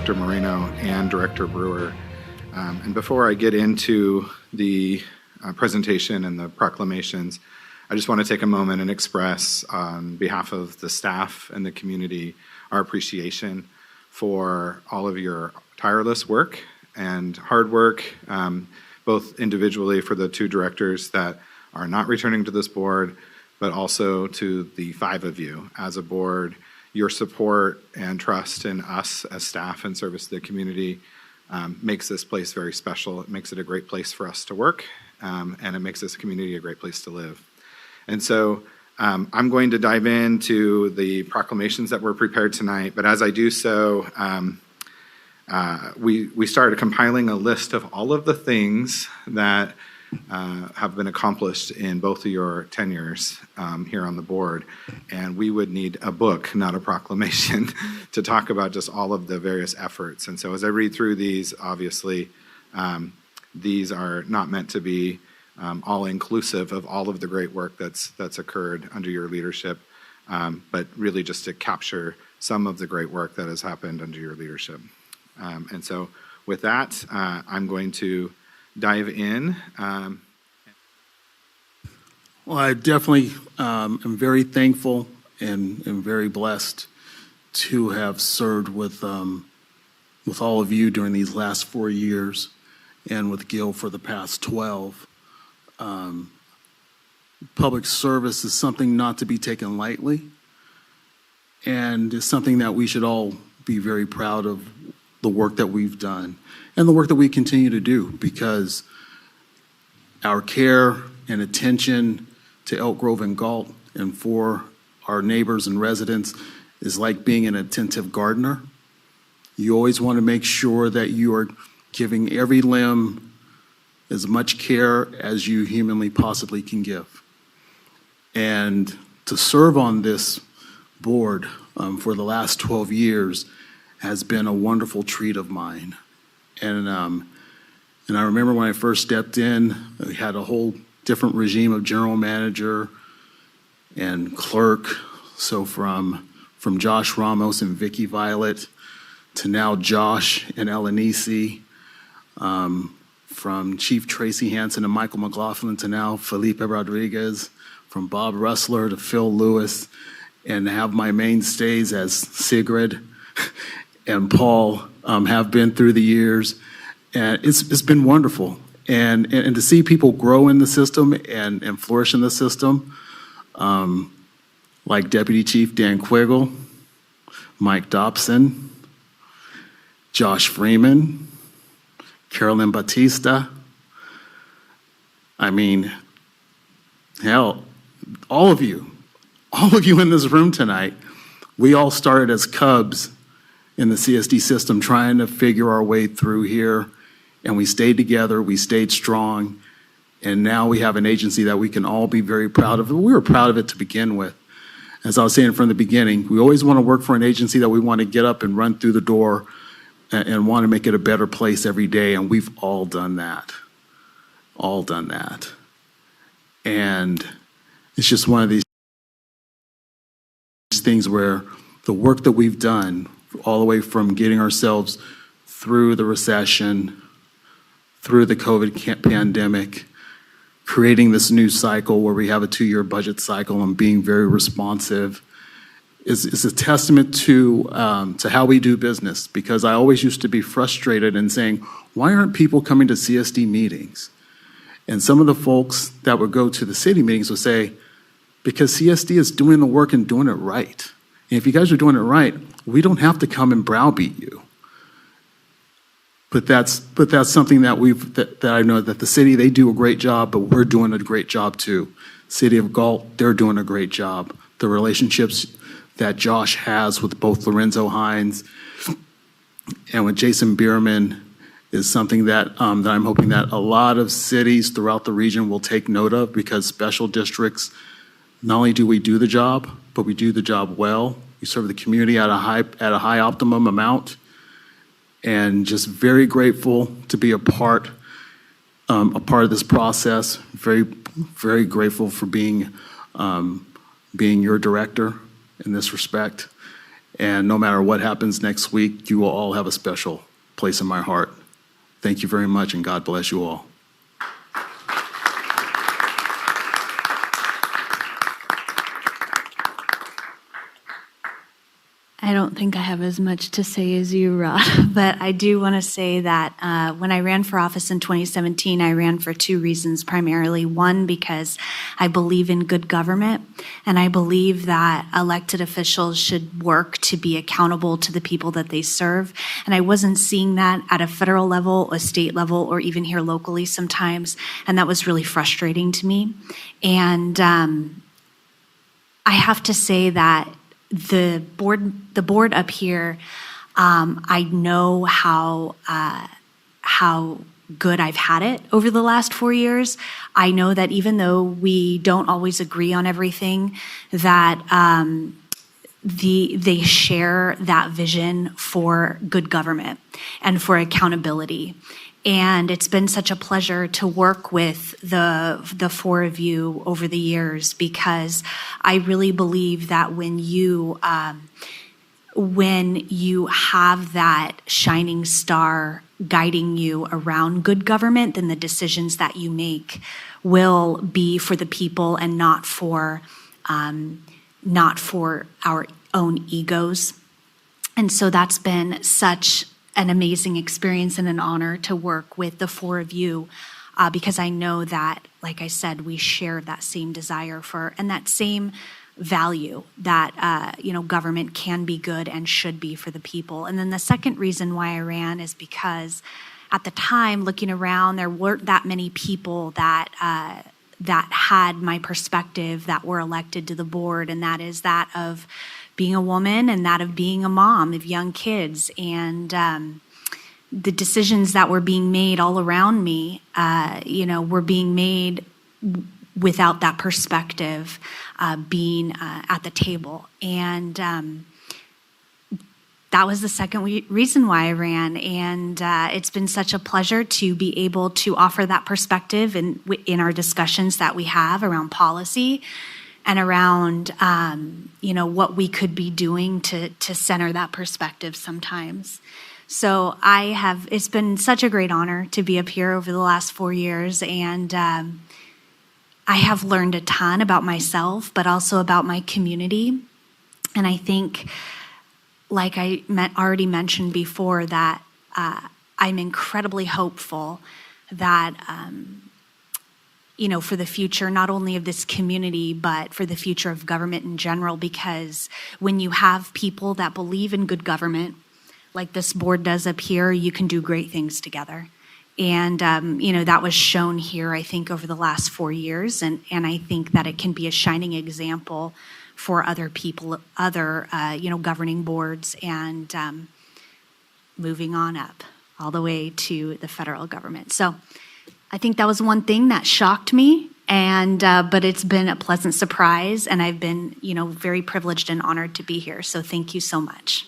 Director Moreno and Director Brewer. And before I get into the presentation and the proclamations, I just want to take a moment and express on behalf of the staff and the community our appreciation for all of your tireless work and hard work, both individually for the 2 directors that are not returning to this board, but also to the 5 of you as a board. Your support and trust in us as staff and service to the community makes this place very special. It makes it a great place for us to work, and it makes this community a great place to live. And so I'm going to dive into the proclamations that were prepared tonight, but as I do so, we started compiling a list of all of the things that have been accomplished in both of your tenures here on the board, and we would need a book, not a proclamation, to talk about just all of the various efforts. And so as I read through these, obviously, these are not meant to be all-inclusive of all of the great work that's occurred under your leadership, but really just to capture some of the great work that has happened under your leadership. And so with that, I'm going to dive in. Well, I definitely am very thankful and very blessed to have served with all of you during these last 4 years, and with Gil for the past 12. Public service is something not to be taken lightly, and it's something that we should all be very proud of, the work that we've done and the work that we continue to do, because our care and attention to Elk Grove and Galt and for our neighbors and residents is like being an attentive gardener. You always want to make sure that you are giving every limb as much care as you humanly possibly can give. And to serve on this board for the last 12 years has been a wonderful treat of mine. And I remember when I first stepped in, we had a whole different regime of general manager and clerk. So from Josh Ramos and Vicky Violet to now Josh and Elenisi, from Chief Tracy Hansen and Michael McLaughlin to now Felipe Rodriguez, from Bob Rustler to Phil Lewis, and have my mainstays as Sigrid and Paul have been through the years. And it's been wonderful. And to see people grow in the system and flourish in the system, like Deputy Chief Dan Quiggle, Mike Dobson, Josh Freeman, Carolyn Batista. I mean, hell, all of you in this room tonight, we all started as cubs in the CSD system trying to figure our way through here, and we stayed together, we stayed strong, and now we have an agency that we can all be very proud of. We were proud of it to begin with. As I was saying from the beginning, we always want to work for an agency that we want to get up and run through the door and want to make it a better place every day, and we've all done that. All done that. And it's just one of these things where the work that we've done, all the way from getting ourselves through the recession, through the COVID pandemic, creating this new cycle where we have a 2-year budget cycle and being very responsive, is a testament to how we do business. Because I always used to be frustrated and saying, why aren't people coming to CSD meetings? And some of the folks that would go to the city meetings would say, because CSD is doing the work and doing it right. And if you guys are doing it right, we don't have to come and browbeat you. But that's something that I know that the city, they do a great job, but we're doing a great job too. City of Galt, they're doing a great job. The relationships that Josh has with both Lorenzo Hines and with Jason Bierman is something that I'm hoping that a lot of cities throughout the region will take note of, because special districts, not only do we do the job, but we do the job well. We serve the community at a high optimum amount, and just very grateful to be a part a part of this process. Very, very grateful for being your director in this respect. And no matter what happens next week, you will all have a special place in my heart. Thank you very much, and God bless you all. I don't think I have as much to say as you, Rod, but I do want to say that when I ran for office in 2017, I ran for two reasons primarily. One, because I believe in good government, and I believe that elected officials should work to be accountable to the people that they serve. And I wasn't seeing that at a federal level, a state level, or even here locally sometimes, and that was really frustrating to me. And I have to say that the board up here, I know how good I've had it over the last 4 years. I know that even though we don't always agree on everything, that they share that vision for good government and for accountability. And it's been such a pleasure to work with the four of you over the years, because I really believe that when you have that shining star guiding you around good government, then the decisions that you make will be for the people and not for our own egos. And so that's been such an amazing experience and an honor to work with the four of you, because I know that, like I said, we share that same desire for and that same value that government can be good and should be for the people. And then the second reason why I ran is because at the time, looking around, there weren't that many people that had my perspective that were elected to the board, and that is that of being a woman and that of being a mom of young kids. And the decisions that were being made all around me, were being made without that perspective being at the table. And that was the second reason why I ran. And it's been such a pleasure to be able to offer that perspective in our discussions that we have around policy and around, what we could be doing to center that perspective sometimes. So it's been such a great honor to be up here over the last 4 years, and I have learned a ton about myself, but also about my community. And I think, like I already mentioned before, that I'm incredibly hopeful that for the future, not only of this community, but for the future of government in general, because when you have people that believe in good government, like this board does up here, you can do great things together. And, that was shown here, I think, over the last 4 years. And I think that it can be a shining example for other people, other, governing boards, and moving on up all the way to the federal government. So I think that was one thing that shocked me, but it's been a pleasant surprise, and I've been, very privileged and honored to be here. So thank you so much.